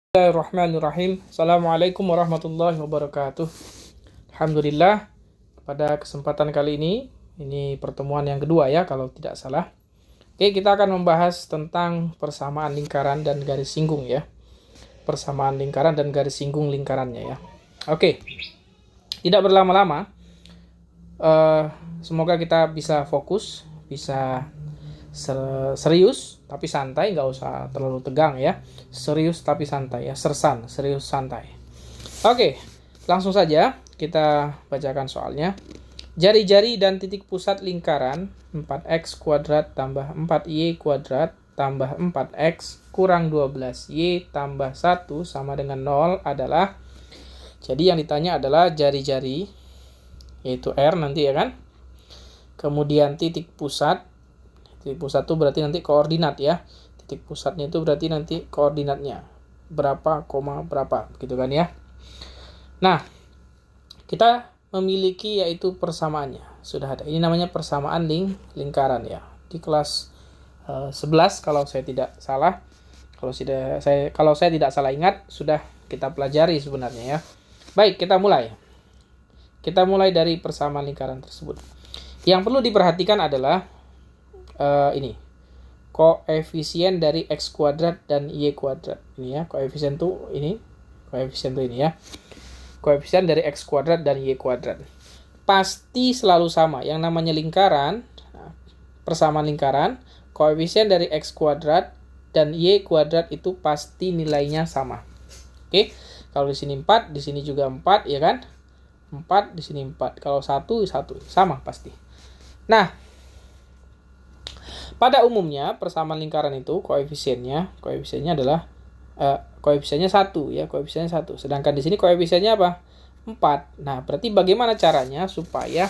Bismillahirrahmanirrahim. Assalamualaikum warahmatullahi wabarakatuh. Alhamdulillah, pada kesempatan kali ini pertemuan yang kedua ya kalau tidak salah. Oke, kita akan membahas tentang persamaan lingkaran dan garis singgung ya. Persamaan lingkaran dan garis singgung lingkarannya ya. Oke, tidak berlama-lama. Semoga kita bisa fokus, bisa serius tapi santai, nggak usah terlalu tegang ya. Serius tapi santai ya, serius santai. Oke, langsung saja kita bacakan soalnya. Jari-jari dan titik pusat lingkaran 4x kuadrat tambah 4y kuadrat tambah 4x kurang 12y tambah 1 sama dengan 0 adalah, jadi yang ditanya adalah jari-jari, yaitu R nanti ya kan. Kemudian titik pusat itu berarti nanti koordinat ya. Titik pusatnya itu berarti nanti koordinatnya berapa, koma berapa gitu kan ya. Nah, kita memiliki yaitu persamaannya. Sudah ada. Ini namanya persamaan lingkaran ya. Di kelas 11 kalau saya tidak salah. Kalau saya tidak salah ingat, sudah kita pelajari sebenarnya ya. Baik, kita mulai. Kita mulai dari persamaan lingkaran tersebut. Yang perlu diperhatikan adalah ini koefisien dari x kuadrat dan y kuadrat ini ya. Koefisien tuh ini ya. Koefisien dari x kuadrat dan y kuadrat pasti selalu sama. Yang namanya lingkaran, persamaan lingkaran, koefisien dari x kuadrat dan y kuadrat itu pasti nilainya sama. Oke, kalau di sini 4, di sini juga 4 ya kan? 4 di sini 4. Kalau 1 sama pasti. Nah, pada umumnya persamaan lingkaran itu koefisiennya adalah koefisiennya 1 ya, koefisiennya 1. Sedangkan di sini koefisiennya apa? 4. Nah, berarti bagaimana caranya supaya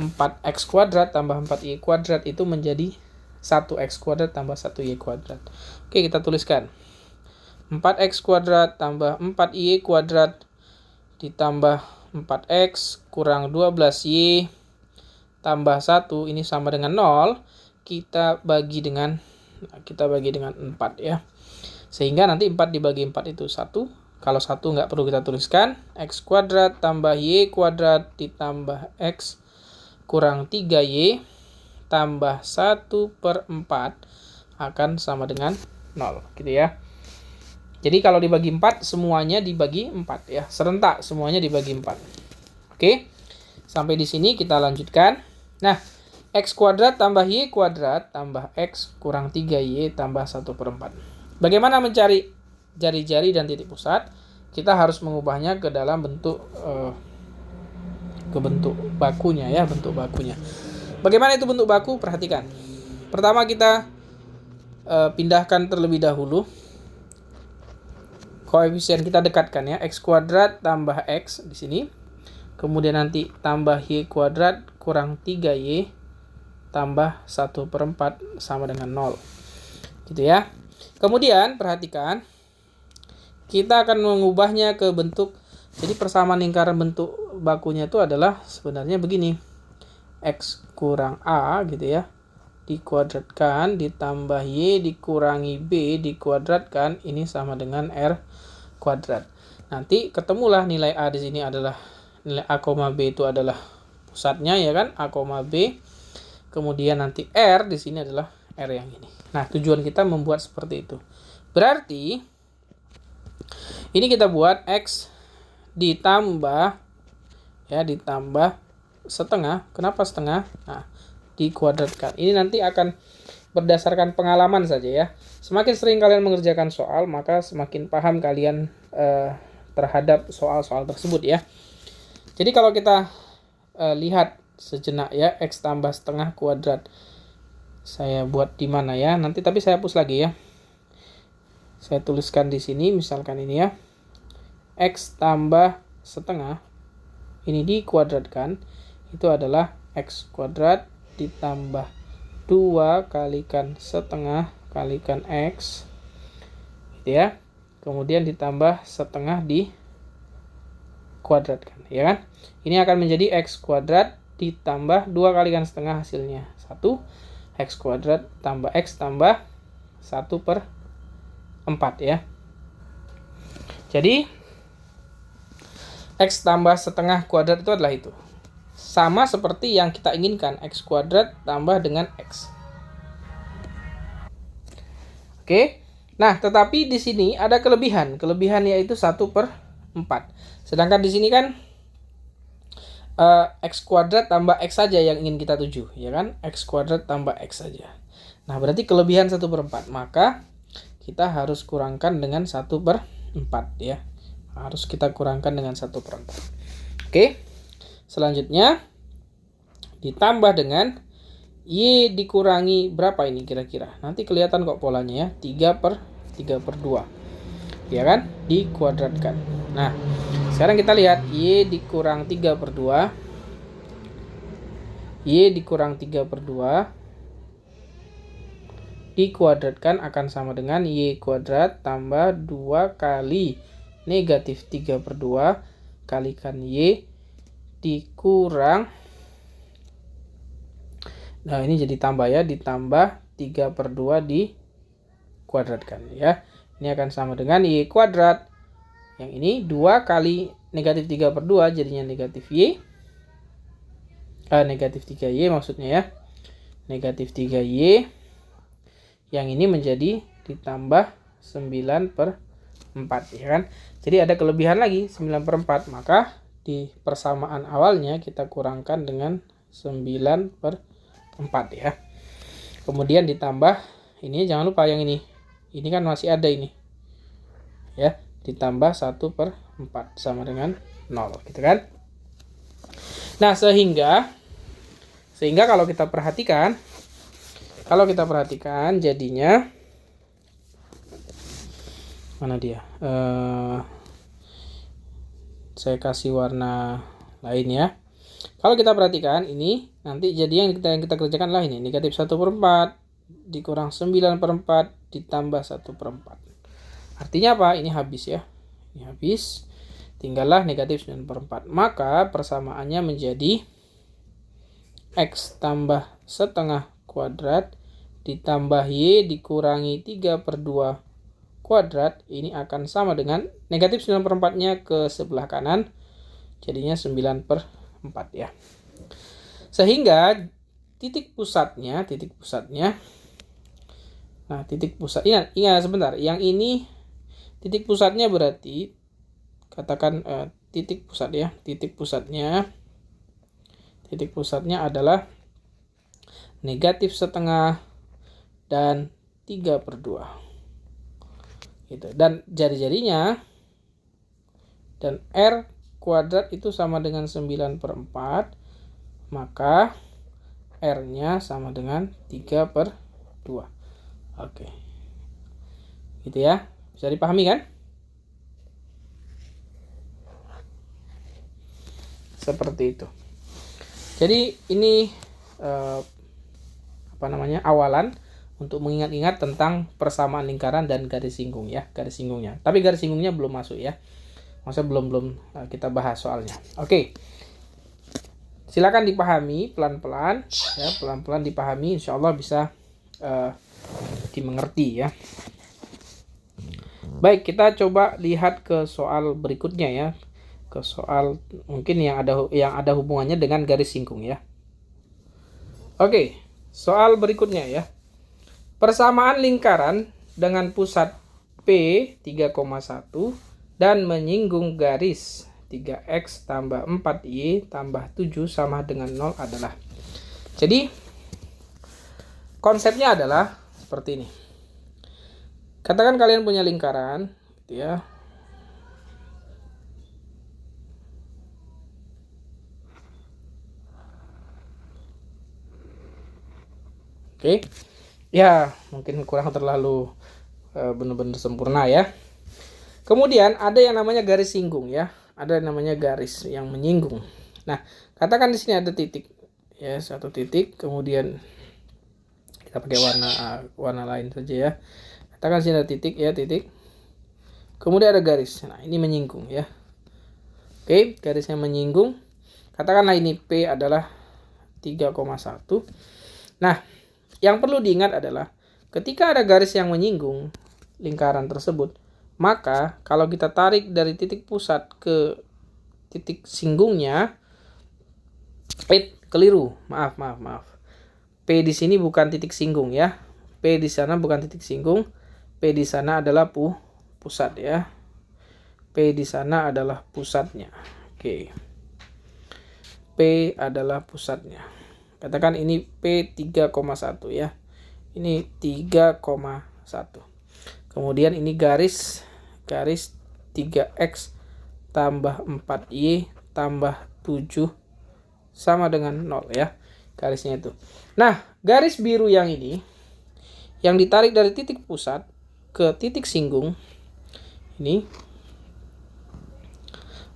4x kuadrat tambah 4y kuadrat itu menjadi 1x kuadrat tambah 1y kuadrat. Oke, kita tuliskan. 4x kuadrat tambah 4y kuadrat ditambah 4x kurang 12y tambah 1 ini sama dengan 0. Kita bagi dengan 4 ya. Sehingga nanti 4 dibagi 4 itu 1. Kalau 1 nggak perlu kita tuliskan. X kuadrat tambah y kuadrat ditambah x kurang 3y tambah 1/4 akan sama dengan 0. Gitu ya. Jadi kalau dibagi 4, semuanya dibagi 4 ya. Serentak semuanya dibagi 4. Oke. Sampai di sini kita lanjutkan. Nah, x kuadrat tambah y kuadrat tambah x kurang 3y tambah 1/4. Bagaimana mencari jari-jari dan titik pusat? Kita harus mengubahnya ke dalam bentuk bakunya ya, bentuk bakunya. Bagaimana itu bentuk baku? Perhatikan. Pertama kita pindahkan terlebih dahulu. Koefisien kita dekatkan ya, x kuadrat tambah x di sini. Kemudian nanti tambah y kuadrat kurang 3y tambah 1/4 sama dengan 0. Gitu ya. Kemudian perhatikan, kita akan mengubahnya ke bentuk, jadi persamaan lingkaran bentuk bakunya itu adalah sebenarnya begini. X kurang A gitu ya, dikuadratkan ditambah Y dikurangi B dikuadratkan, ini sama dengan R kuadrat. Nanti ketemulah nilai A di sini adalah nilai A, B itu adalah pusatnya ya kan, A, B. Kemudian nanti R di sini adalah R yang ini. Nah, tujuan kita membuat seperti itu. Berarti ini kita buat X ditambah setengah. Kenapa setengah? Nah, dikuadratkan. Ini nanti akan berdasarkan pengalaman saja ya. Semakin sering kalian mengerjakan soal, maka semakin paham kalian terhadap soal-soal tersebut ya. Jadi kalau kita lihat sejenak ya, x tambah setengah kuadrat. Saya buat di mana ya? Nanti tapi saya hapus lagi ya. Saya tuliskan di sini misalkan ini ya. X tambah setengah ini dikuadratkan itu adalah x kuadrat ditambah 2 kalikan setengah kalikan x. Gitu ya. Kemudian ditambah setengah dikuadratkan, ya kan? Ini akan menjadi x kuadrat ditambah 2 kalikan setengah hasilnya 1. X kuadrat tambah x tambah 1/4 ya. Jadi X tambah setengah kuadrat itu adalah itu. Sama seperti yang kita inginkan, X kuadrat tambah dengan X. Oke. Nah, tetapi di sini ada kelebihan. Kelebihan yaitu 1/4. Sedangkan di sini kan X kuadrat tambah X saja yang ingin kita tuju, ya kan? X kuadrat tambah X saja. Nah, berarti kelebihan 1/4. Maka kita harus kurangkan dengan 1/4 ya. Harus kita kurangkan dengan 1/4. Oke. Selanjutnya ditambah dengan Y dikurangi berapa ini kira-kira? Nanti kelihatan kok polanya ya. 3/2. Ya kan? Dikuadratkan. Nah, sekarang kita lihat Y dikurang 3/2. Y dikurang 3/2 dikuadratkan akan sama dengan Y kuadrat tambah 2 kali negatif 3/2 kalikan Y dikurang, nah ini jadi tambah ya, ditambah 3/2 dikuadratkan ya. Ini akan sama dengan Y kuadrat. Yang ini 2 kali negatif 3/2 jadinya negatif Y. Negatif 3Y maksudnya ya. Negatif 3Y. Yang ini menjadi ditambah 9/4 ya kan. Jadi ada kelebihan lagi 9/4, maka di persamaan awalnya kita kurangkan dengan 9/4 ya. Kemudian ditambah ini, jangan lupa yang ini. Ini kan masih ada ini. Ya, ditambah 1/4 sama dengan 0 gitu kan. Nah, sehingga kalau kita perhatikan jadinya mana dia? Saya kasih warna lain ya. Kalau kita perhatikan ini nanti jadi yang kita kerjakan lah ini negatif 1/4 dikurang 9/4 ditambah 1/4. Artinya apa? Ini habis ya. Ini habis. Tinggallah negatif 9/4. Maka persamaannya menjadi X tambah setengah kuadrat ditambah Y dikurangi 3/2 kuadrat, ini akan sama dengan negatif 9/4-nya ke sebelah kanan, jadinya 9/4 ya. Sehingga titik pusatnya, nah titik pusat, ingat sebentar, yang ini titik pusatnya berarti, katakan titik pusat ya, titik pusatnya adalah negatif setengah dan 3/2. Gitu. Dan jari-jarinya dan R kuadrat itu sama dengan 9/4, maka R-nya sama dengan 3/2. Oke. Gitu ya. Bisa dipahami kan? Seperti itu. Jadi ini awalan untuk mengingat-ingat tentang persamaan lingkaran dan garis singgung ya, garis singgungnya. Tapi garis singgungnya belum masuk ya. Maksudnya belum kita bahas soalnya. Oke. Silakan dipahami pelan-pelan ya, pelan-pelan dipahami, insyaallah bisa dimengerti ya. Baik, kita coba lihat ke soal berikutnya ya. Ke soal mungkin yang ada hubungannya dengan garis singgung ya. Oke, soal berikutnya ya. Persamaan lingkaran dengan pusat P 3,1 dan menyinggung garis 3X tambah 4Y tambah 7 sama dengan 0 adalah. Jadi konsepnya adalah seperti ini. Katakan kalian punya lingkaran gitu ya. Oke. Ya, mungkin kurang terlalu benar-benar sempurna ya. Kemudian ada yang namanya garis singgung ya. Ada yang namanya garis yang menyinggung. Nah, katakan di sini ada titik ya, satu titik, kemudian kita pakai warna lain saja ya. Katakan di sini ada titik ya, titik. Kemudian ada garis. Nah, ini menyinggung ya. Oke, garisnya menyinggung. Katakanlah ini P adalah 3,1. Nah, yang perlu diingat adalah ketika ada garis yang menyinggung lingkaran tersebut, Maka kalau kita tarik dari titik pusat ke titik singgungnya, keliru. Maaf. P di sini bukan titik singgung ya. P di sana bukan titik singgung. P di sana adalah pusat ya. P di sana adalah pusatnya. Oke. P adalah pusatnya. Katakan ini P 3,1 ya. Ini 3,1. Kemudian ini garis 3x tambah 4y tambah 7 sama dengan 0 ya. Garisnya itu. Nah, garis biru yang ini yang ditarik dari titik pusat ke titik singgung ini,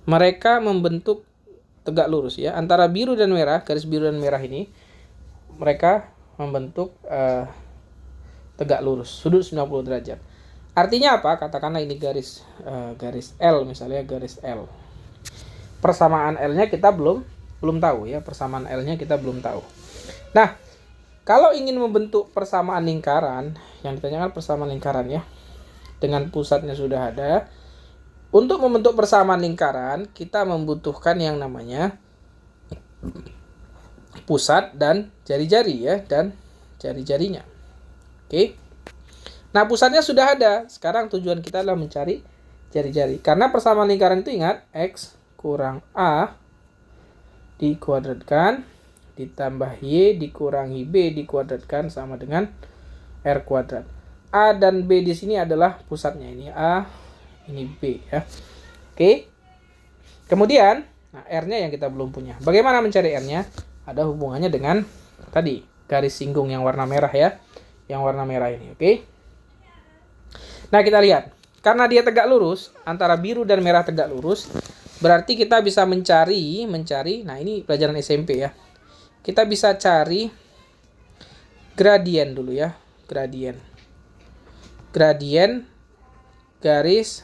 mereka membentuk tegak lurus ya. Antara biru dan merah, garis biru dan merah ini mereka membentuk tegak lurus, sudut 90 derajat. Artinya apa? Katakanlah ini garis L misalnya, garis L. Persamaan L-nya kita belum tahu ya, persamaan L-nya kita belum tahu. Nah, kalau ingin membentuk persamaan lingkaran, yang ditanyakan persamaan lingkaran ya, dengan pusatnya sudah ada. Untuk membentuk persamaan lingkaran, kita membutuhkan yang namanya pusat dan jari-jari ya, dan jari-jarinya. Oke. Nah, pusatnya sudah ada. Sekarang tujuan kita adalah mencari jari-jari. Karena persamaan lingkaran itu ingat, X kurang A dikuadratkan ditambah Y dikurangi B dikuadratkan sama dengan R kuadrat. A dan B di sini adalah pusatnya. Ini A, ini B ya. Oke. Kemudian, nah R-nya yang kita belum punya. Bagaimana mencari R-nya? Ada hubungannya dengan tadi, garis singgung yang warna merah ya. Yang warna merah ini, oke. Nah, kita lihat. Karena dia tegak lurus, antara biru dan merah tegak lurus, berarti kita bisa mencari, nah ini pelajaran SMP ya. Kita bisa cari gradien dulu ya, gradien garis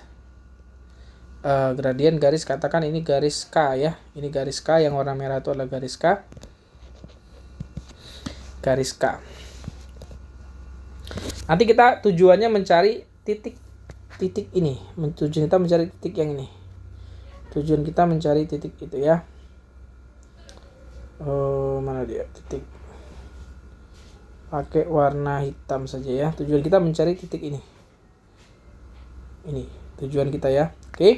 katakan ini garis K ya. Ini garis K, yang warna merah itu adalah garis K. Garis K. Nanti kita tujuannya mencari titik ini. Tujuan kita mencari titik yang ini. Tujuan kita mencari titik itu ya. Mana dia titik? Pakai warna hitam saja ya. Tujuan kita mencari titik ini. Ini tujuan kita ya. Oke.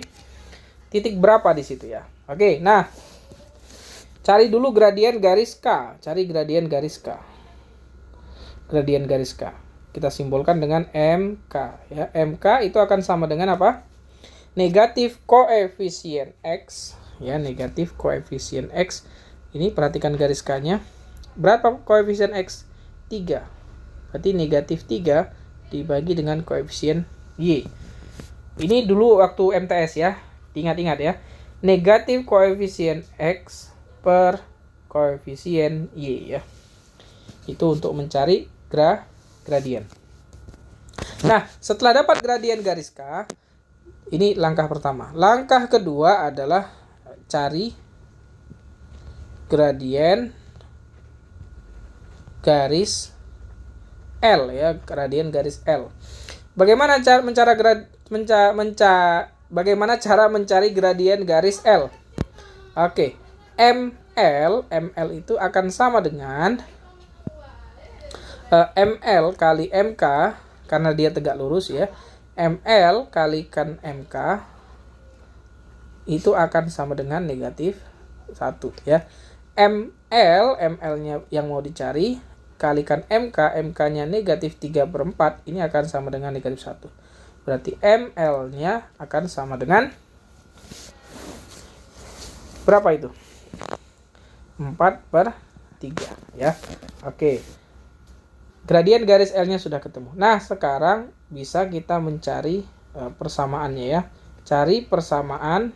Titik berapa di situ ya? Oke. Nah, cari dulu gradien garis K. Cari gradien garis K. Gradien garis K. Kita simbolkan dengan MK ya. MK itu akan sama dengan apa? Negatif koefisien X ya, negatif koefisien X. Ini perhatikan garis K-nya. Berapa koefisien X? 3. Berarti negatif 3 dibagi dengan koefisien Y. Ini dulu waktu MTS ya. Ingat-ingat ya. Negatif koefisien X per koefisien Y ya. Itu untuk mencari gradien. Nah, setelah dapat gradien garis K, ini langkah pertama. Langkah kedua adalah cari gradien garis L ya, gradien garis L. Bagaimana cara mencari gradien garis L? Oke. ML itu akan sama dengan ML kali MK, karena dia tegak lurus ya. ML kalikan MK itu akan sama dengan negatif 1 ya. ML-nya yang mau dicari kalikan MK, MK-nya negatif 3/4, ini akan sama dengan negatif 1. Berarti ML-nya akan sama dengan berapa itu? 4/3 ya. Oke. Gradien garis L-nya sudah ketemu. Nah, sekarang bisa kita mencari persamaannya ya. Cari persamaan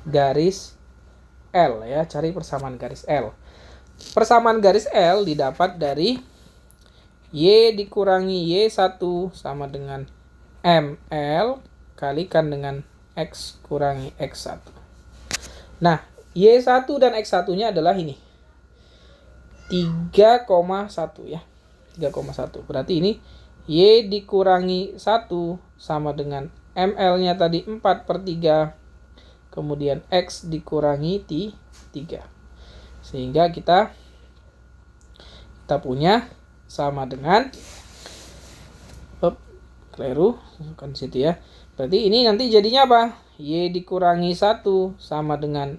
garis L ya, cari persamaan garis L. Persamaan garis L didapat dari Y dikurangi Y1 sama dengan ML kalikan dengan X kurangi X1. Nah, Y1 dan X1-nya adalah ini. 3,1 ya. 3,1. Berarti ini Y dikurangi 1 sama dengan ML-nya tadi 4/3. Kemudian X dikurangi 3. Sehingga kita punya sama dengan keliru, kan situ ya. Berarti ini nanti jadinya apa? Y dikurangi 1 sama dengan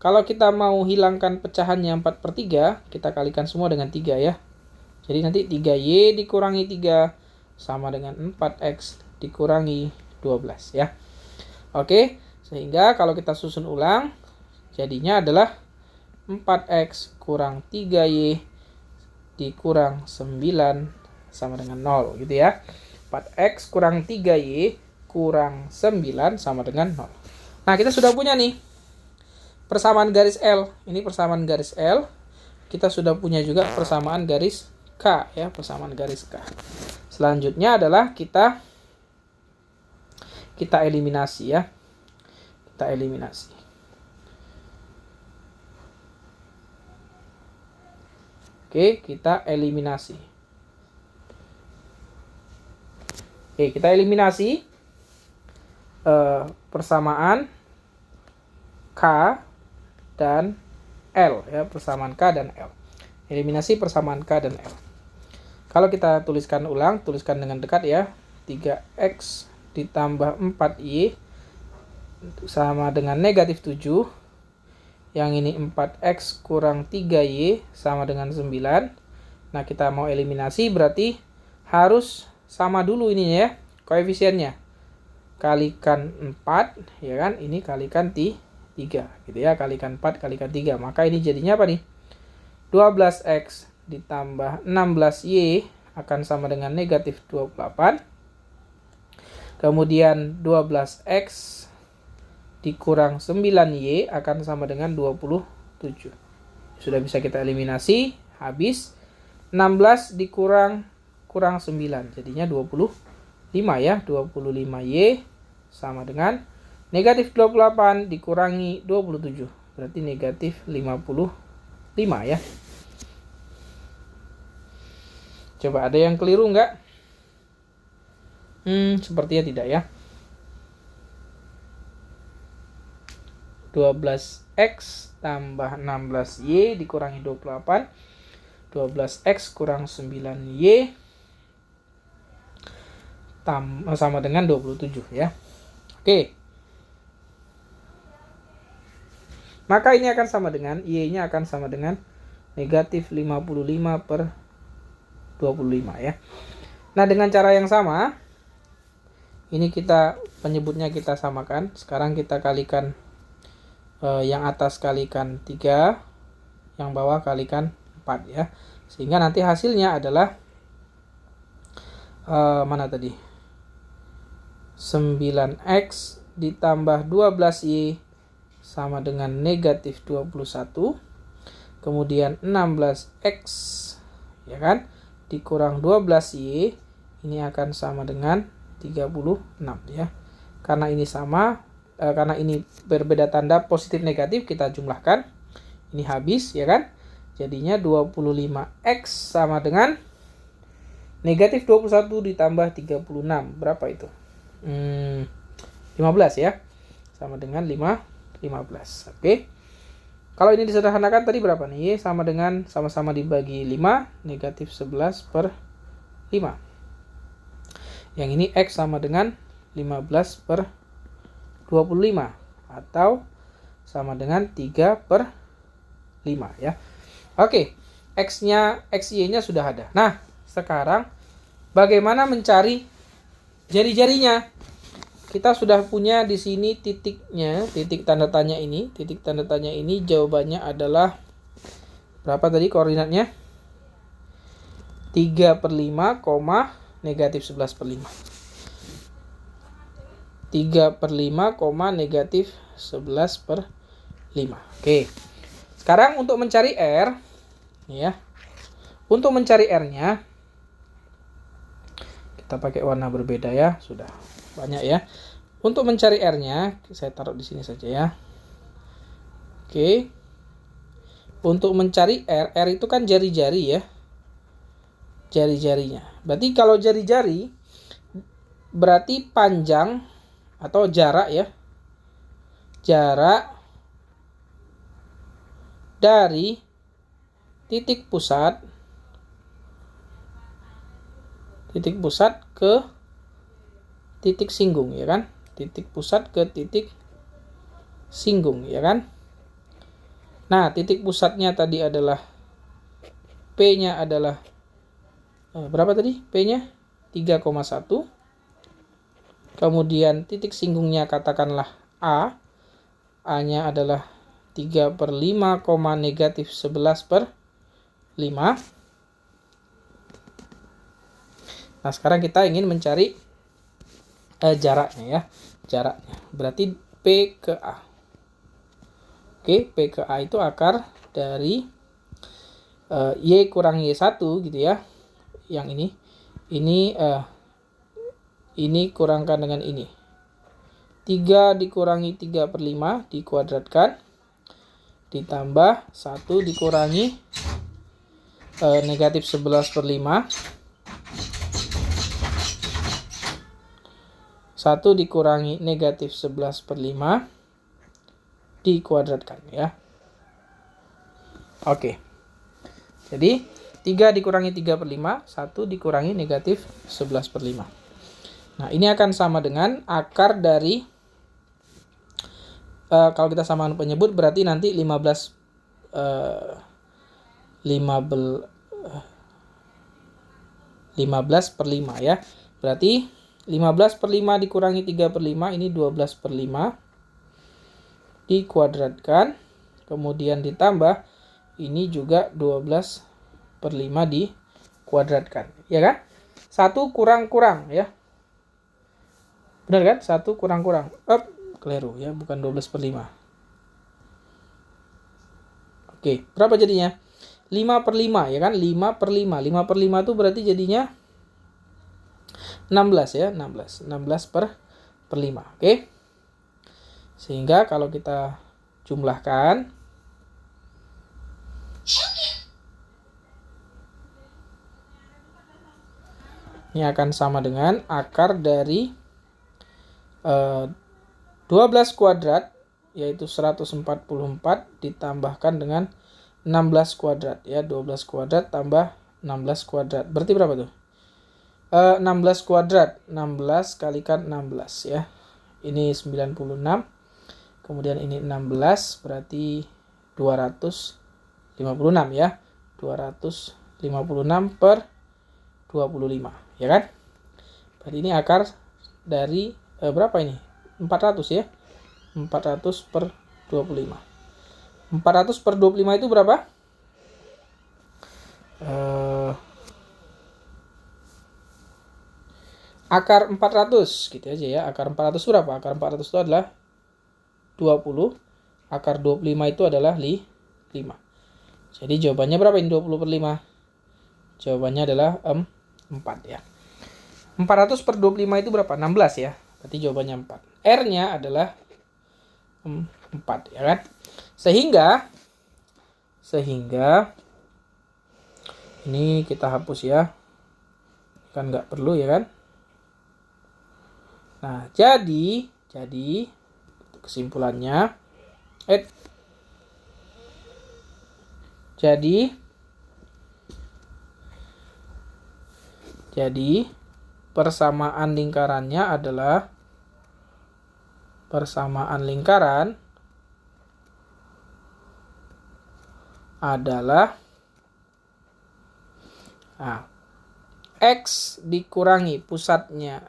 kalau kita mau hilangkan pecahannya 4/3, kita kalikan semua dengan 3 ya. Jadi nanti 3Y dikurangi 3 sama dengan 4X dikurangi 12 ya. Oke, sehingga kalau kita susun ulang, jadinya adalah 4X kurang 3Y dikurang 9 sama dengan 0 gitu ya. 4X kurang 3Y kurang 9 sama dengan 0. Nah, kita sudah punya nih persamaan garis L. Ini persamaan garis L. Kita sudah punya juga persamaan garis K ya, persamaan garis K. Selanjutnya adalah kita eliminasi ya. Kita eliminasi. Oke, kita eliminasi. Oke, kita eliminasi persamaan K dan L ya, persamaan K dan L. Eliminasi persamaan K dan L. Kalau kita tuliskan ulang, tuliskan dengan dekat ya. 3X ditambah 4Y sama dengan negatif 7. Yang ini 4X kurang 3Y sama dengan 9. Nah, kita mau eliminasi berarti harus sama dulu ininya ya, koefisiennya. Kalikan 4, ya kan? Ini kalikan 3, gitu ya. Kalikan 4, kalikan 3. Maka ini jadinya apa nih? 12X ditambah 16Y akan sama dengan negatif 28. Kemudian 12X dikurang 9Y akan sama dengan 27. Sudah bisa kita eliminasi, habis. 16 dikurang 9, jadinya 25 ya. 25Y sama dengan negatif 28 dikurangi 27, berarti negatif 55 ya. Coba ada yang keliru enggak? Sepertinya tidak ya. 12X tambah 16Y dikurangi 28. 12X kurang 9Y sama dengan 27 ya. Oke. Maka ini akan sama dengan, Y-nya akan sama dengan negatif 55/25 ya. Nah, dengan cara yang sama, ini penyebutnya kita samakan. Sekarang kita kalikan yang atas kalikan 3, yang bawah kalikan 4 ya. Sehingga nanti hasilnya adalah mana tadi? 9X ditambah 12Y sama dengan negatif 21. Kemudian 16X ya kan, dikurang 12Y ini akan sama dengan 36 ya. Karena ini sama, karena ini berbeda tanda positif negatif, kita jumlahkan. Ini habis ya kan. Jadinya 25X sama dengan negatif 21 ditambah 36. Berapa itu? 15 ya. Sama dengan 15. Oke. Kalau ini disederhanakan tadi berapa nih? Y sama dengan sama-sama dibagi 5, negatif 11/5. Yang ini X sama dengan 15/25 atau sama dengan 3/5 ya. Oke. XY-nya sudah ada. Nah, sekarang bagaimana mencari jari-jarinya? Kita sudah punya di sini titiknya, titik tanda tanya ini. Titik tanda tanya ini jawabannya adalah berapa tadi koordinatnya? 3/5, negatif 11/5. 3/5, negatif 11/5. Oke. Sekarang untuk mencari R, ya. Untuk mencari R-nya, kita pakai warna berbeda ya, sudah banyak ya. Untuk mencari R-nya, saya taruh di sini saja ya. Oke. Untuk mencari R itu kan jari-jari ya. jari-jarinya. Berarti kalau jari-jari berarti panjang atau jarak ya. Jarak dari titik pusat ke titik singgung ya kan? Titik pusat ke titik singgung ya kan? Nah, titik pusatnya tadi adalah P-nya adalah berapa tadi? P-nya 3,1. Kemudian titik singgungnya katakanlah A. A-nya adalah 3/5, negatif 11/5. Nah, sekarang kita ingin mencari jaraknya ya. Jaraknya. Berarti P ke A. Oke, P ke A itu akar dari Y kurang Y1 gitu ya. Yang ini. Ini kurangkan dengan ini. 3 dikurangi 3/5 dikuadratkan. Ditambah 1 dikurangi negatif 11/5. 1 dikurangi negatif 11/5 dikuadratkan ya. Oke. Jadi 3 dikurangi 3/5, 1 dikurangi negatif 11/5. Nah, ini akan sama dengan akar dari kalau kita samakan penyebut berarti nanti 15 per 5 ya. Berarti 15/5 dikurangi 3/5 ini 12/5 dikuadratkan. Kemudian ditambah ini juga 12/5 dikuadratkan. Ya kan? 1 kurang-kurang ya. Benar kan? 1 kurang-kurang. Keliru ya, bukan 12/5. Oke, berapa jadinya? 5/5 ya kan? 5/5. 5/5 itu berarti jadinya 16 ya, 16/5. Oke. Sehingga kalau kita jumlahkan ini akan sama dengan akar dari 12 kuadrat yaitu 144 ditambahkan dengan 16 kuadrat ya. 12 kuadrat tambah 16 kuadrat. Berarti berapa tuh? 16 kuadrat. 16 kalikan 16 ya. Ini 96. Kemudian ini 16 berarti 256 ya. 256 per 25 ya kan? Berarti ini akar dari berapa ini? 400 ya. 400 per 25. 400 per 25 itu berapa? Akar 400 gitu aja ya. Akar 400 berapa? Akar 400 itu adalah 20. Akar 25 itu adalah 5. Jadi jawabannya berapa ini 20/5? Jawabannya adalah 4 ya. 400 per 25 itu berapa? 16 ya. Berarti jawabannya 4. R-nya adalah 4 ya kan. Sehingga ini kita hapus ya. Kan nggak perlu ya kan. Nah, jadi kesimpulannya jadi persamaan lingkarannya adalah X dikurangi pusatnya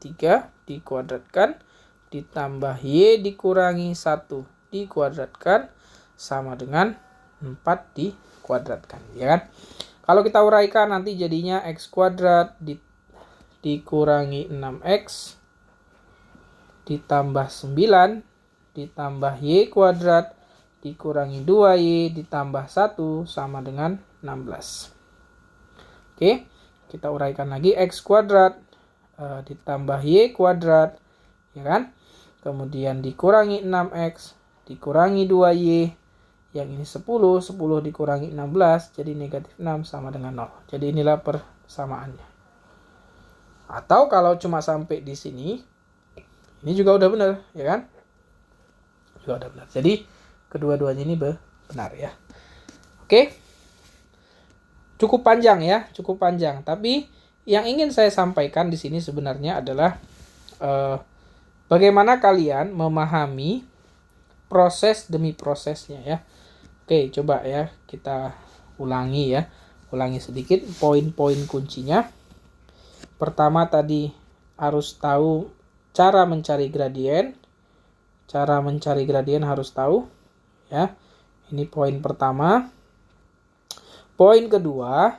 3 dikuadratkan ditambah Y dikurangi 1 dikuadratkan sama dengan 4 dikuadratkan ya kan. Kalau kita uraikan nanti jadinya X kuadrat dikurangi 6X ditambah 9 ditambah Y kuadrat dikurangi 2Y ditambah 1 sama dengan 16. Oke, kita uraikan lagi X kuadrat ditambah Y kuadrat ya kan. Kemudian dikurangi 6X dikurangi 2Y yang ini 10 dikurangi 16 jadi negatif 6 sama dengan 0. Jadi inilah persamaannya. Atau kalau cuma sampai di sini, ini juga udah benar, ya kan? Juga udah benar. Jadi kedua-duanya ini benar ya. Oke. Cukup panjang ya, cukup panjang. Tapi yang ingin saya sampaikan di sini sebenarnya adalah bagaimana kalian memahami proses demi prosesnya ya. Oke, coba ya kita ulangi ya. Ulangi sedikit poin-poin kuncinya. Pertama tadi harus tahu cara mencari gradien. Cara mencari gradien harus tahu ya. Ini poin pertama. Poin kedua,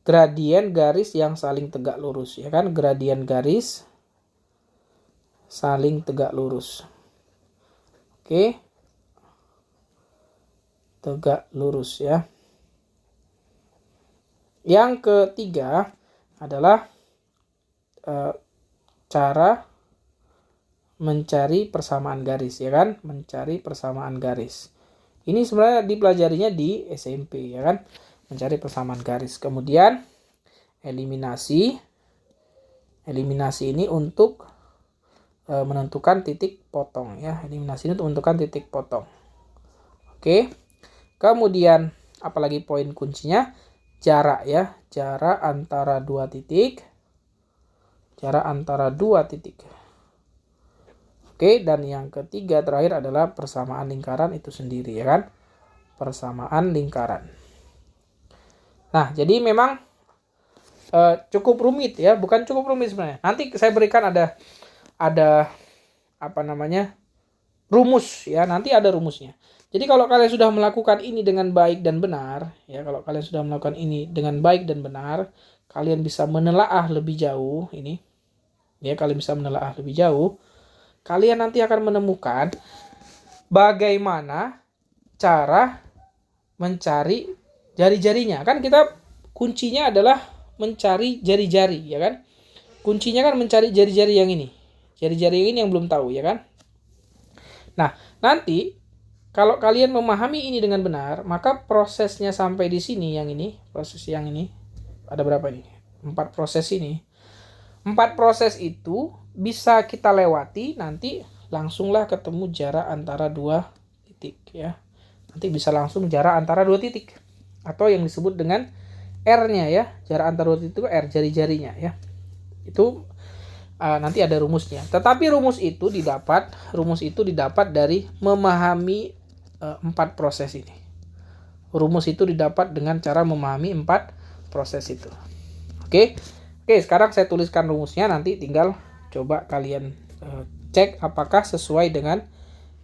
gradien garis yang saling tegak lurus ya kan? Gradien garis saling tegak lurus. Oke. Tegak lurus ya. Yang ketiga adalah cara mencari persamaan garis ya kan? Mencari persamaan garis. Ini sebenarnya dipelajarinya di SMP ya kan? Mencari persamaan garis. Kemudian eliminasi. Eliminasi ini untuk menentukan titik potong ya. Eliminasi ini untuk menentukan titik potong. Oke. Kemudian apalagi poin kuncinya? Jarak ya. Jarak antara dua titik. Jarak antara dua titik. Oke, dan yang ketiga terakhir adalah persamaan lingkaran itu sendiri ya kan? Persamaan lingkaran. Nah, jadi memang cukup rumit ya, bukan cukup rumit sebenarnya. Nanti saya berikan ada rumus ya, nanti ada rumusnya. Jadi kalau kalian sudah melakukan ini dengan baik dan benar ya, kalau kalian sudah melakukan ini dengan baik dan benar, kalian bisa menelaah lebih jauh ini. Ya, kalian bisa menelaah lebih jauh. Kalian nanti akan menemukan bagaimana cara mencari jari-jarinya. Kan kita kuncinya adalah mencari jari-jari ya kan. Kuncinya kan mencari jari-jari yang ini. Jari-jari ini yang belum tahu ya kan. Nah, nanti kalau kalian memahami ini dengan benar, maka prosesnya sampai di sini yang ini, proses yang ini ada berapa nih? 4 proses ini. 4 proses itu bisa kita lewati, nanti langsunglah ketemu jarak antara dua titik ya. Nanti bisa langsung jarak antara dua titik atau yang disebut dengan R-nya ya. Jarak antara dua titik itu R, jari-jarinya ya. Itu nanti ada rumusnya. Tetapi rumus itu didapat dari memahami 4 proses ini. Rumus itu didapat dengan cara memahami 4 proses itu. Oke, sekarang saya tuliskan rumusnya, nanti tinggal coba kalian cek apakah sesuai dengan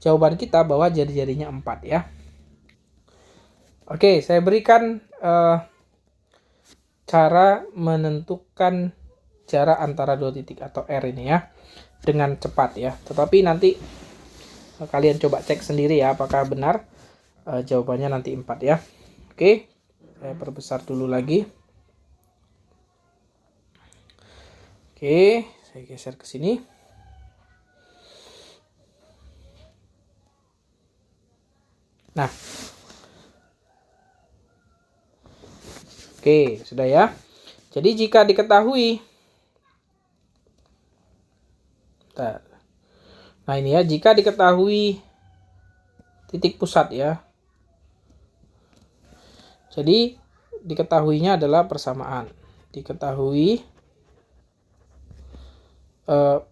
jawaban kita bahwa jari-jarinya 4 ya. Oke, saya berikan cara menentukan jarak antara dua titik atau R ini ya dengan cepat ya. Tetapi nanti kalian coba cek sendiri ya apakah benar jawabannya nanti 4 ya. Oke, saya perbesar dulu lagi. Oke, saya geser ke sini. Nah, oke, sudah ya. Jadi jika diketahui, nah ini ya, jika diketahui titik pusat ya. Jadi diketahuinya adalah persamaan. Diketahui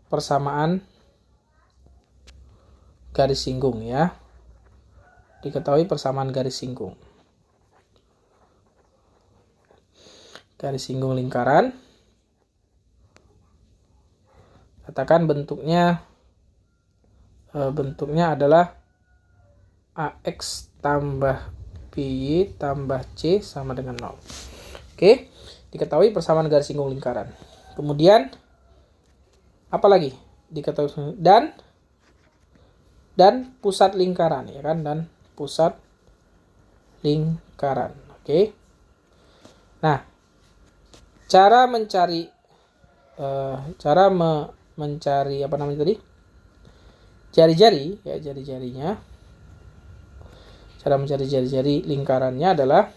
persamaan garis singgung ya. Diketahui persamaan garis singgung. Garis singgung lingkaran. Katakan bentuknya adalah AX tambah BY tambah C sama dengan 0. Oke, diketahui persamaan garis singgung lingkaran. Kemudian apa lagi? Diketahui dan pusat lingkaran ya kan, dan pusat lingkaran. Oke. Nah, cara mencari jari-jari ya, jari-jarinya. Cara mencari jari-jari lingkarannya adalah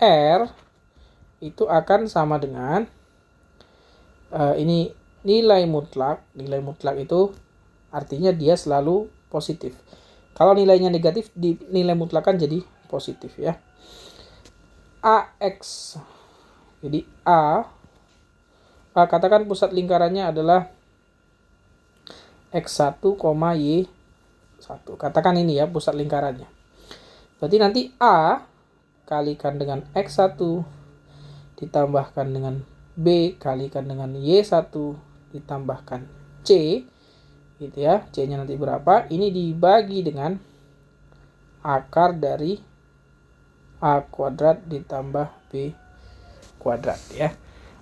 R itu akan sama dengan ini nilai mutlak. Nilai mutlak itu artinya dia selalu positif. Kalau nilainya negatif, nilai mutlak kan jadi positif ya. AX. Jadi katakan pusat lingkarannya adalah X1, Y1. Katakan ini ya pusat lingkarannya. Berarti nanti A kalikan dengan X1 ditambahkan dengan B kalikan dengan Y1 ditambahkan C gitu ya. C-nya nanti berapa? Ini dibagi dengan akar dari A kuadrat ditambah B kuadrat ya.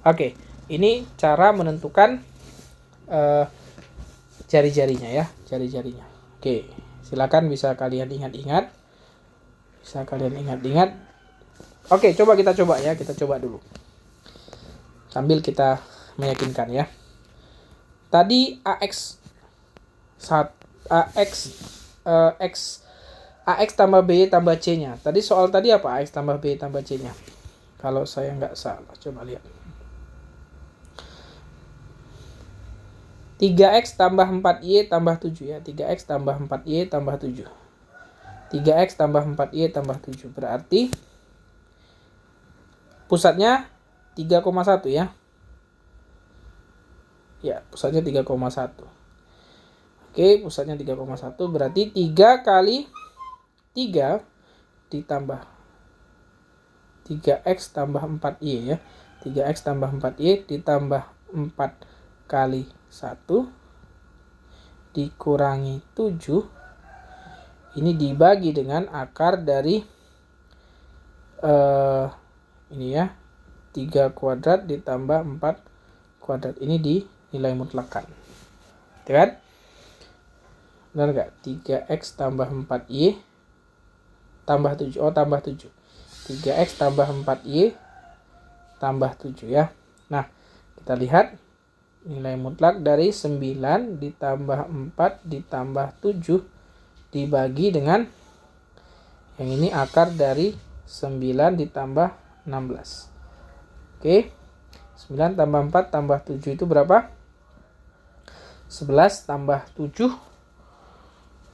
Oke, ini cara menentukan jari-jarinya ya, jari-jarinya. Oke, silakan bisa kalian ingat-ingat. Oke, coba kita coba ya, kita coba dulu. Sambil kita meyakinkan ya. Tadi AX tambah B tambah C-nya. Tadi soal tadi apa? AX tambah B tambah C-nya. Kalau saya nggak salah, coba lihat. 3X tambah 4Y tambah 7 ya. 3X tambah 4Y tambah 7. 3X tambah 4Y tambah 7. Berarti pusatnya 3,1 ya. Ya, pusatnya 3,1. Oke, pusatnya 3,1 berarti 3 kali 3 ditambah 3X tambah 4Y ya. 3X tambah 4Y ditambah 4 kali 1 dikurangi 7. Ini dibagi dengan akar dari ini ya. 3 kuadrat ditambah 4 kuadrat. Ini dinilai mutlakkan. Gitu kan? Benar nggak? 3X tambah 4Y tambah 7. Oh, tambah 7. 3X tambah 4Y tambah 7 ya. Nah, kita lihat nilai mutlak dari 9 ditambah 4 ditambah 7 dibagi dengan yang ini akar dari 9 ditambah 16. Oke. 9 tambah 4 tambah 7 itu berapa? 11 tambah 7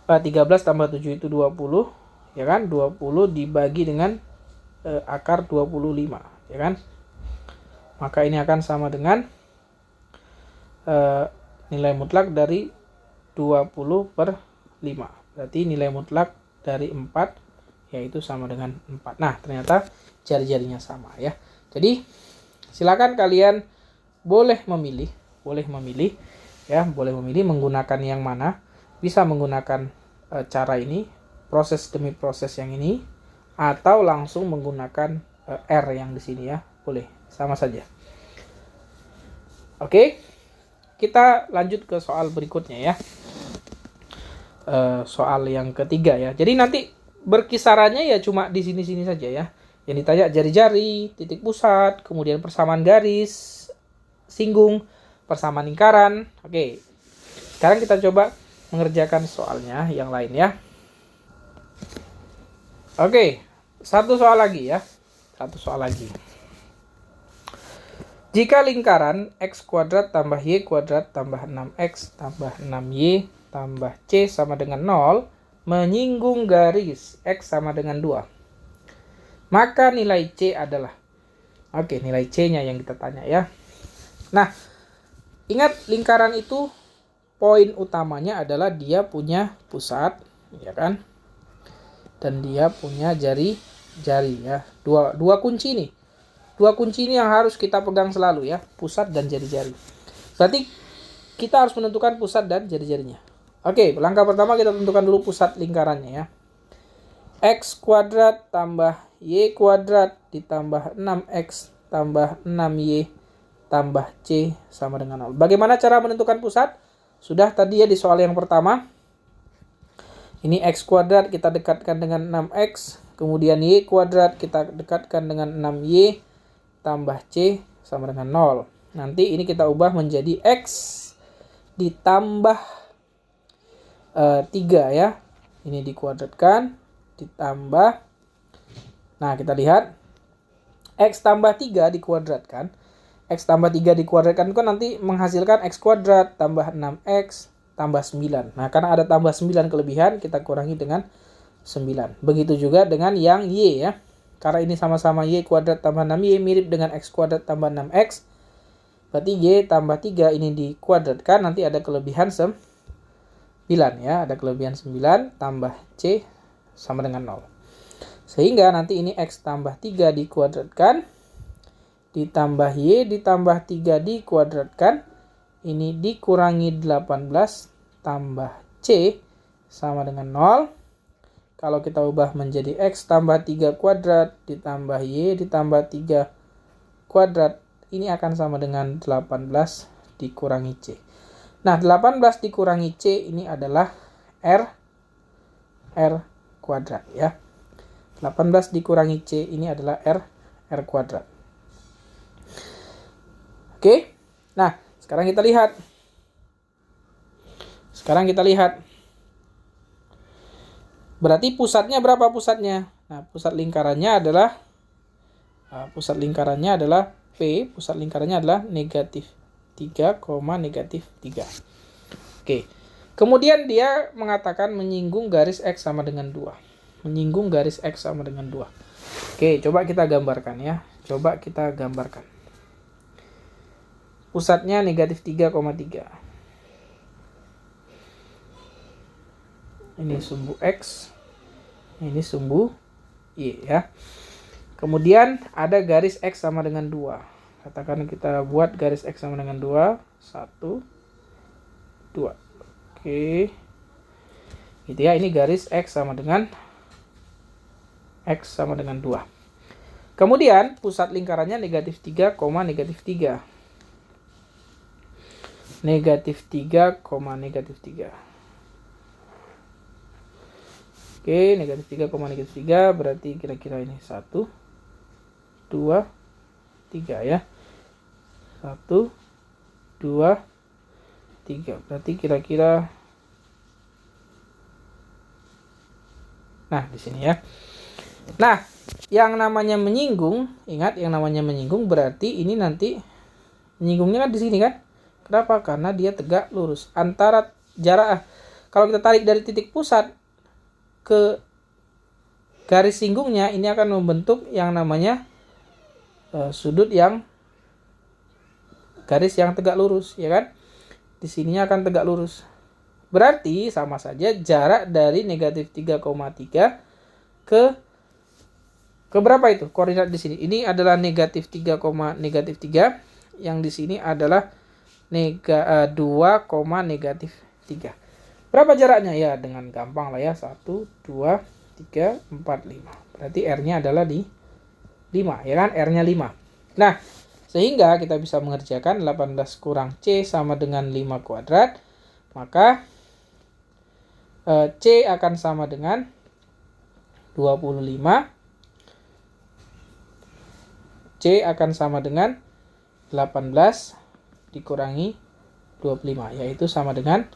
13 tambah 7 itu 20 ya kan? 20 dibagi dengan akar 25 ya kan? Maka ini akan sama dengan nilai mutlak dari 20/5. Berarti nilai mutlak dari 4 yaitu sama dengan 4. Nah, ternyata jari-jarinya sama ya. Jadi silakan kalian boleh memilih ya, boleh memilih menggunakan yang mana. Bisa menggunakan cara ini, proses demi proses yang ini, atau langsung menggunakan R yang di sini ya. Boleh, sama saja. Oke. Kita lanjut ke soal berikutnya ya. Soal yang ketiga ya. Jadi nanti berkisarannya ya cuma di sini-sini saja ya. Yang ditanya jari-jari, titik pusat, kemudian persamaan garis, singgung, persamaan lingkaran. Oke. Sekarang kita coba mengerjakan soalnya yang lain ya. Oke, satu soal lagi ya. Jika lingkaran X kuadrat tambah Y kuadrat tambah 6X tambah 6Y tambah C sama dengan 0 menyinggung garis X sama dengan 2, maka nilai C adalah. Oke, nilai C-nya yang kita tanya ya. Nah, ingat lingkaran itu poin utamanya adalah dia punya pusat, ya kan? Dan dia punya jari-jari ya. Dua kunci nih. Dua kunci ini yang harus kita pegang selalu ya, pusat dan jari-jari. Berarti kita harus menentukan pusat dan jari-jarinya. Oke, langkah pertama kita tentukan dulu pusat lingkarannya ya. X kuadrat tambah Y kuadrat ditambah 6X tambah 6Y tambah C sama dengan 0. Bagaimana cara menentukan pusat? Sudah tadi ya di soal yang pertama. Ini X kuadrat kita dekatkan dengan 6X. Kemudian Y kuadrat kita dekatkan dengan 6Y tambah C sama dengan 0. Nanti ini kita ubah menjadi X ditambah 3 ya. Ini dikuadratkan ditambah. Nah, kita lihat X tambah 3 dikuadratkan. X tambah 3 dikuadratkan kan nanti menghasilkan X kuadrat tambah 6X tambah 9. Nah, karena ada tambah 9 kelebihan, kita kurangi dengan 9. Begitu juga dengan yang Y ya. Karena ini sama-sama Y kuadrat tambah 6Y mirip dengan X kuadrat tambah 6X. Berarti Y tambah 3 ini dikuadratkan, nanti ada kelebihan 9 ya. Ada kelebihan 9 tambah C sama dengan 0. Sehingga nanti ini X tambah 3 dikuadratkan, ditambah Y ditambah 3 dikuadratkan, ini dikurangi 18 tambah C sama dengan 0. Kalau kita ubah menjadi X tambah 3 kuadrat ditambah Y ditambah 3 kuadrat, ini akan sama dengan 18 dikurangi C. Nah, 18 dikurangi C ini adalah R kuadrat ya. 18 dikurangi C ini adalah R kuadrat. Oke, nah sekarang kita lihat. Berarti pusatnya berapa pusatnya? Nah, pusat lingkarannya adalah P. Pusat lingkarannya adalah negatif 3, negatif 3. Oke, kemudian dia mengatakan menyinggung garis X sama dengan 2. Menyinggung garis X sama dengan 2. Oke, coba kita gambarkan ya. Pusatnya negatif 3,3. Ini sumbu X, ini sumbu Y ya. Kemudian ada garis X sama dengan 2. Katakan kita buat garis X sama dengan 2. 1, 2. Oke. Gitu ya, ini garis X sama dengan 2. Kemudian pusat lingkarannya negatif 3, negatif 3. Negatif 3, negatif 3. Oke, negatif 3, negatif 3 berarti kira-kira ini 1, 2, 3 ya. 1, 2, 3. Berarti kira-kira, nah di sini ya. Nah, yang namanya menyinggung, ingat yang namanya menyinggung berarti ini nanti menyinggungnya kan di sini kan? Kenapa? Karena dia tegak lurus. Antara jarak, kalau kita tarik dari titik pusat ke garis singgungnya, ini akan membentuk yang namanya sudut yang garis yang tegak lurus, ya kan? Di sininya akan tegak lurus. Berarti sama saja jarak dari negatif 3,3 ke berapa itu? Koordinat di sini. Ini adalah negatif 3, negatif 3. Yang di sini adalah 2, negatif 3. Berapa jaraknya? Ya, dengan gampang lah ya. 1, 2, 3, 4, 5. Berarti R-nya adalah di 5, ya kan? R-nya 5. Nah, sehingga kita bisa mengerjakan 18 kurang C sama dengan 5 kuadrat. Maka C akan sama dengan 25. C akan sama dengan 18 dikurangi 25, yaitu sama dengan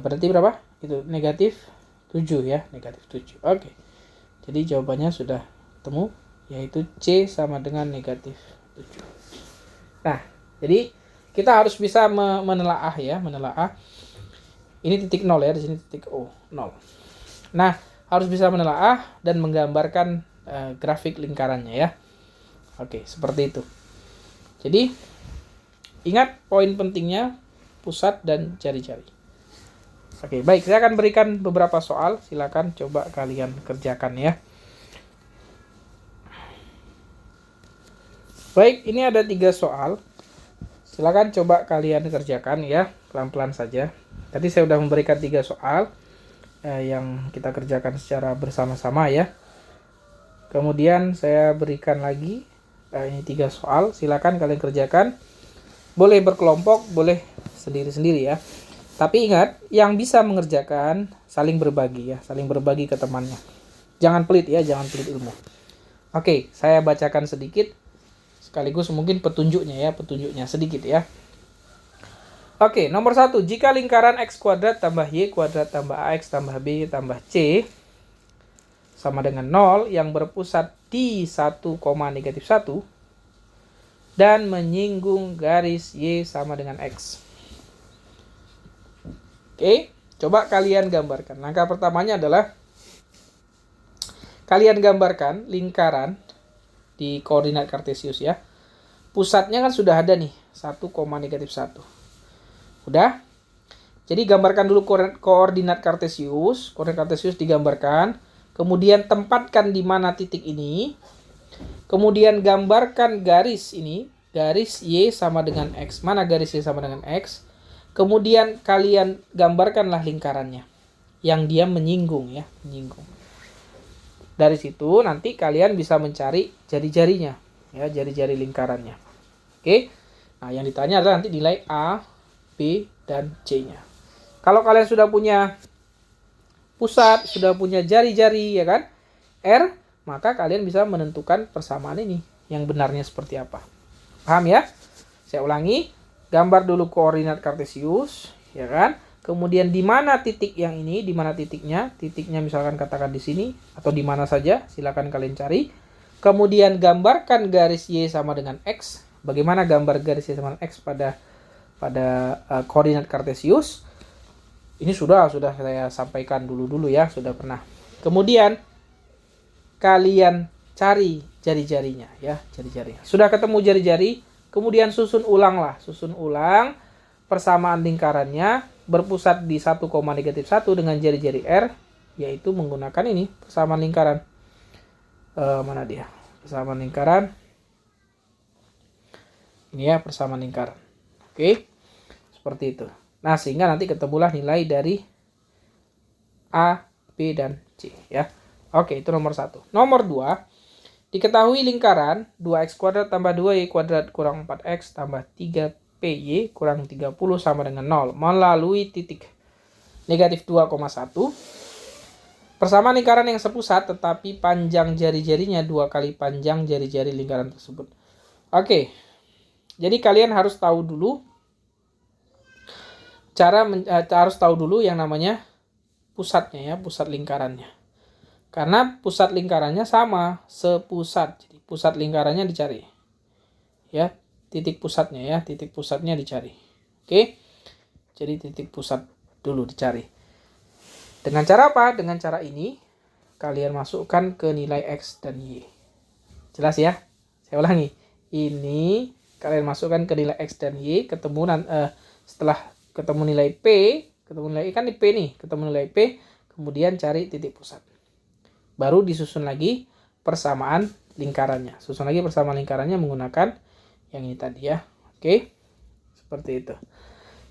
berarti berapa? Itu negatif 7 ya, negatif 7. Oke. Jadi jawabannya sudah ketemu, yaitu C sama dengan negatif 7. Nah, jadi kita harus bisa menelaah ya, ini titik 0 ya, di sini titik O, 0. Nah, harus bisa menelaah dan menggambarkan grafik lingkarannya ya. Oke, seperti itu. Jadi ingat poin pentingnya pusat dan jari-jari. Oke, baik, saya akan berikan beberapa soal, silakan coba kalian kerjakan ya. Baik, ini ada 3 soal. Silakan coba kalian kerjakan ya, pelan-pelan saja. Tadi saya sudah memberikan 3 soal yang kita kerjakan secara bersama-sama ya. Kemudian saya berikan lagi ini 3 soal, silakan kalian kerjakan. Boleh berkelompok, boleh sendiri-sendiri ya. Tapi ingat, yang bisa mengerjakan saling berbagi ya, saling berbagi ke temannya. Jangan pelit ya, jangan pelit ilmu. Oke, saya bacakan sedikit sekaligus mungkin petunjuknya sedikit ya. Oke, nomor 1, jika lingkaran X kuadrat tambah Y kuadrat tambah AX tambah B tambah C sama dengan 0 yang berpusat di 1, negatif 1 dan menyinggung garis Y sama dengan X. Oke, coba kalian gambarkan. Langkah pertamanya adalah kalian gambarkan lingkaran di koordinat kartesius ya. Pusatnya kan sudah ada nih, 1, negatif 1. Udah? Jadi gambarkan dulu koordinat kartesius. Koordinat kartesius digambarkan. Kemudian tempatkan di mana titik ini. Kemudian gambarkan garis ini. Garis Y sama dengan X. Mana garis Y sama dengan X? Kemudian kalian gambarkanlah lingkarannya. Yang dia menyinggung ya. Menyinggung. Dari situ nanti kalian bisa mencari jari-jarinya. Ya, jari-jari lingkarannya. Oke. Nah, yang ditanya adalah nanti nilai A, B, dan C-nya. Kalau kalian sudah punya pusat, sudah punya jari-jari ya kan, R, maka kalian bisa menentukan persamaan ini yang benarnya seperti apa. Paham ya? Saya ulangi, gambar dulu koordinat kartesius, ya kan? Kemudian di mana titik yang ini, di mana titiknya? Titiknya misalkan katakan di sini atau di mana saja, silakan kalian cari. Kemudian gambarkan garis Y sama dengan X. Bagaimana gambar garis Y sama dengan X pada koordinat kartesius? Ini sudah saya sampaikan dulu ya, sudah pernah. Kemudian kalian cari jari-jarinya ya, jari-jarinya. Sudah ketemu jari-jari, kemudian susun ulang persamaan lingkarannya berpusat di 1, negatif 1 dengan jari-jari R, yaitu menggunakan ini persamaan lingkaran. Mana dia? Persamaan lingkaran. Ini ya persamaan lingkaran. Oke. Seperti itu. Nah, sehingga nanti ketemulah nilai dari A, B, dan C ya. Oke, itu nomor 1. Nomor 2, diketahui lingkaran 2x kuadrat tambah 2y kuadrat kurang 4x tambah 3py kurang 30 sama dengan 0 melalui titik negatif 2,1. Persamaan lingkaran yang sepusat tetapi panjang jari-jarinya 2 kali panjang jari-jari lingkaran tersebut. Oke, jadi kalian harus tahu dulu harus tahu dulu yang namanya pusatnya ya, pusat lingkarannya. Karena pusat lingkarannya sama, sepusat. Jadi pusat lingkarannya dicari. Ya, titik pusatnya dicari. Oke. Jadi titik pusat dulu dicari. Dengan cara apa? Dengan cara ini kalian masukkan ke nilai X dan Y. Jelas ya? Saya ulangi. Ini kalian masukkan ke nilai X dan Y, setelah ketemu nilai P, ketemu nilai kan di P nih, ketemu nilai P, kemudian cari titik pusat. Baru disusun lagi persamaan lingkarannya. Susun lagi persamaan lingkarannya menggunakan yang ini tadi ya. Oke. Seperti itu.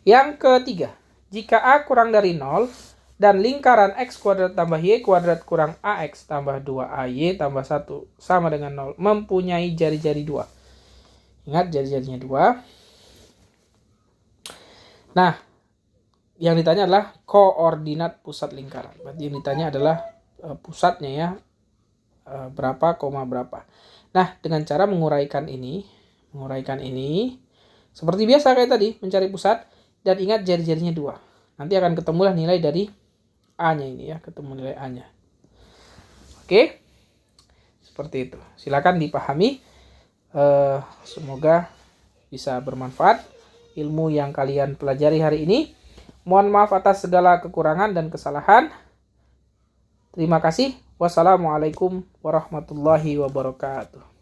Yang ketiga, jika A kurang dari 0 dan lingkaran X kuadrat tambah Y kuadrat kurang AX tambah 2AY tambah 1 sama dengan 0 mempunyai jari-jari 2. Ingat jari-jarinya 2. Nah, yang ditanya adalah koordinat pusat lingkaran. Berarti yang ditanya adalah pusatnya ya, berapa, berapa. Nah, dengan cara menguraikan ini, seperti biasa kayak tadi, mencari pusat, dan ingat jari-jarinya 2. Nanti akan ketemulah nilai dari A-nya ini ya, ketemu nilai A-nya. Oke, seperti itu. Silakan dipahami, semoga bisa bermanfaat ilmu yang kalian pelajari hari ini. Mohon maaf atas segala kekurangan dan kesalahan. Terima kasih. Wassalamualaikum warahmatullahi wabarakatuh.